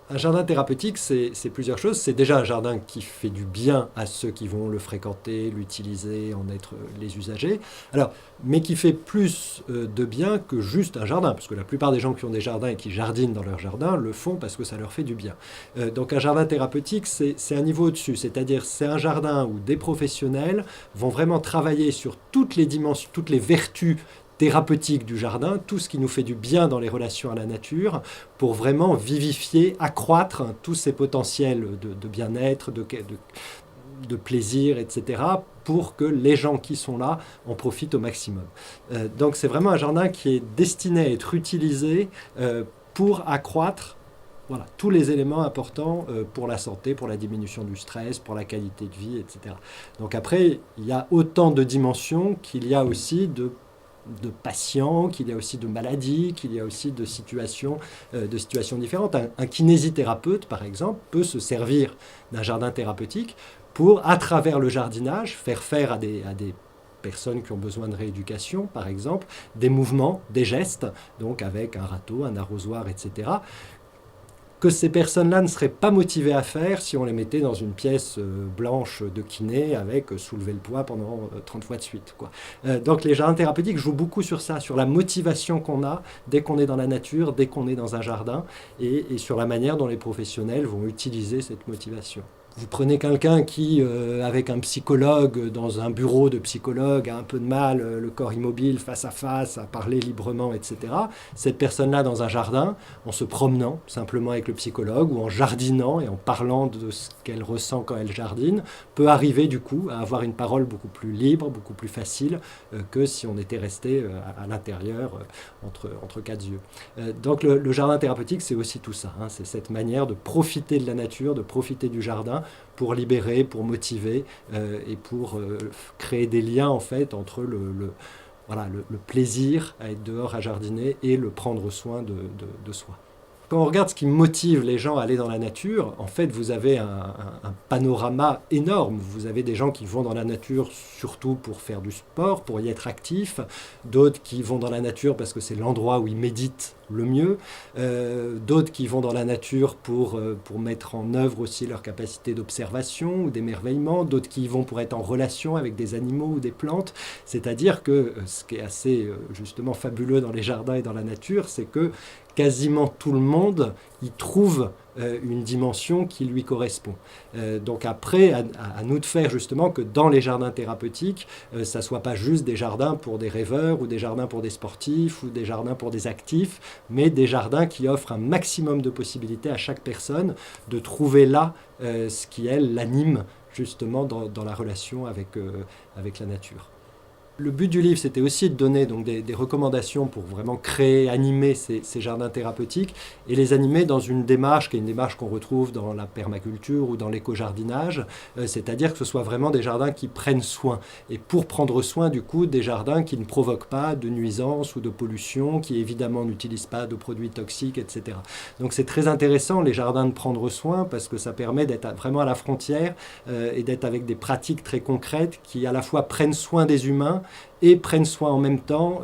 Un jardin thérapeutique, c'est plusieurs choses. C'est déjà un jardin qui fait du bien à ceux qui vont le fréquenter, l'utiliser, en être les usagers. Alors, mais qui fait plus de bien que juste un jardin, parce que la plupart des gens qui ont des jardins et qui jardinent dans leur jardin le font parce que ça leur fait du bien. Donc un jardin thérapeutique, c'est un niveau au-dessus, c'est-à-dire c'est un jardin où des professionnels vont vraiment travailler sur toutes les dimensions, toutes les vertus thérapeutique du jardin, tout ce qui nous fait du bien dans les relations à la nature, pour vraiment vivifier, accroître tous ces potentiels de bien-être, de plaisir, etc., pour que les gens qui sont là en profitent au maximum. Donc c'est vraiment un jardin qui est destiné à être utilisé pour accroître voilà, tous les éléments importants pour la santé, pour la diminution du stress, pour la qualité de vie, etc. Donc après, il y a autant de dimensions qu'il y a aussi de patients, qu'il y a aussi de maladies, qu'il y a aussi de situations différentes. Un kinésithérapeute, par exemple, peut se servir d'un jardin thérapeutique pour, à travers le jardinage, faire à des personnes qui ont besoin de rééducation, par exemple, des mouvements, des gestes, donc avec un râteau, un arrosoir, etc., que ces personnes-là ne seraient pas motivées à faire si on les mettait dans une pièce blanche de kiné avec soulever le poids pendant 30 fois de suite, quoi. Donc les jardins thérapeutiques jouent beaucoup sur ça, sur la motivation qu'on a dès qu'on est dans la nature, dès qu'on est dans un jardin, et sur la manière dont les professionnels vont utiliser cette motivation. Vous prenez quelqu'un qui, avec un psychologue, dans un bureau de psychologue, a un peu de mal, le corps immobile, face, à parler librement, etc. Cette personne-là, dans un jardin, en se promenant simplement avec le psychologue, ou en jardinant et en parlant de ce qu'elle ressent quand elle jardine, peut arriver du coup à avoir une parole beaucoup plus libre, beaucoup plus facile que si on était resté à l'intérieur, entre quatre yeux. Donc le jardin thérapeutique, c'est aussi tout ça, hein, c'est cette manière de profiter de la nature, de profiter du jardin, pour libérer, pour motiver et pour créer des liens en fait entre voilà, le plaisir à être dehors à jardiner et le prendre soin de soi. Quand on regarde ce qui motive les gens à aller dans la nature, en fait, vous avez un panorama énorme. Vous avez des gens qui vont dans la nature surtout pour faire du sport, pour y être actifs, d'autres qui vont dans la nature parce que c'est l'endroit où ils méditent le mieux, d'autres qui vont dans la nature pour mettre en œuvre aussi leur capacité d'observation ou d'émerveillement, d'autres qui y vont pour être en relation avec des animaux ou des plantes. C'est-à-dire que ce qui est assez justement fabuleux dans les jardins et dans la nature, c'est que quasiment tout le monde y trouve une dimension qui lui correspond. Donc après, à nous de faire justement que dans les jardins thérapeutiques, ça ne soit pas juste des jardins pour des rêveurs ou des jardins pour des sportifs ou des jardins pour des actifs, mais des jardins qui offrent un maximum de possibilités à chaque personne de trouver là ce qui, elle, l'anime justement dans la relation avec la nature. Le but du livre, c'était aussi de donner donc, des recommandations pour vraiment créer, animer ces jardins thérapeutiques et les animer dans une démarche qui est une démarche qu'on retrouve dans la permaculture ou dans l'éco-jardinage, c'est-à-dire que ce soit vraiment des jardins qui prennent soin. Et pour prendre soin, du coup, des jardins qui ne provoquent pas de nuisances ou de pollution, qui évidemment n'utilisent pas de produits toxiques, etc. Donc c'est très intéressant, les jardins de prendre soin, parce que ça permet d'être vraiment à la frontière et d'être avec des pratiques très concrètes qui à la fois prennent soin des humains et prennent soin en même temps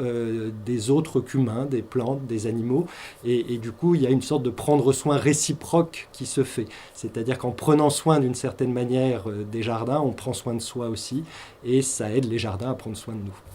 des autres qu'humains, des plantes, des animaux. Et du coup, il y a une sorte de prendre soin réciproque qui se fait. C'est-à-dire qu'en prenant soin d'une certaine manière des jardins, on prend soin de soi aussi, et ça aide les jardins à prendre soin de nous.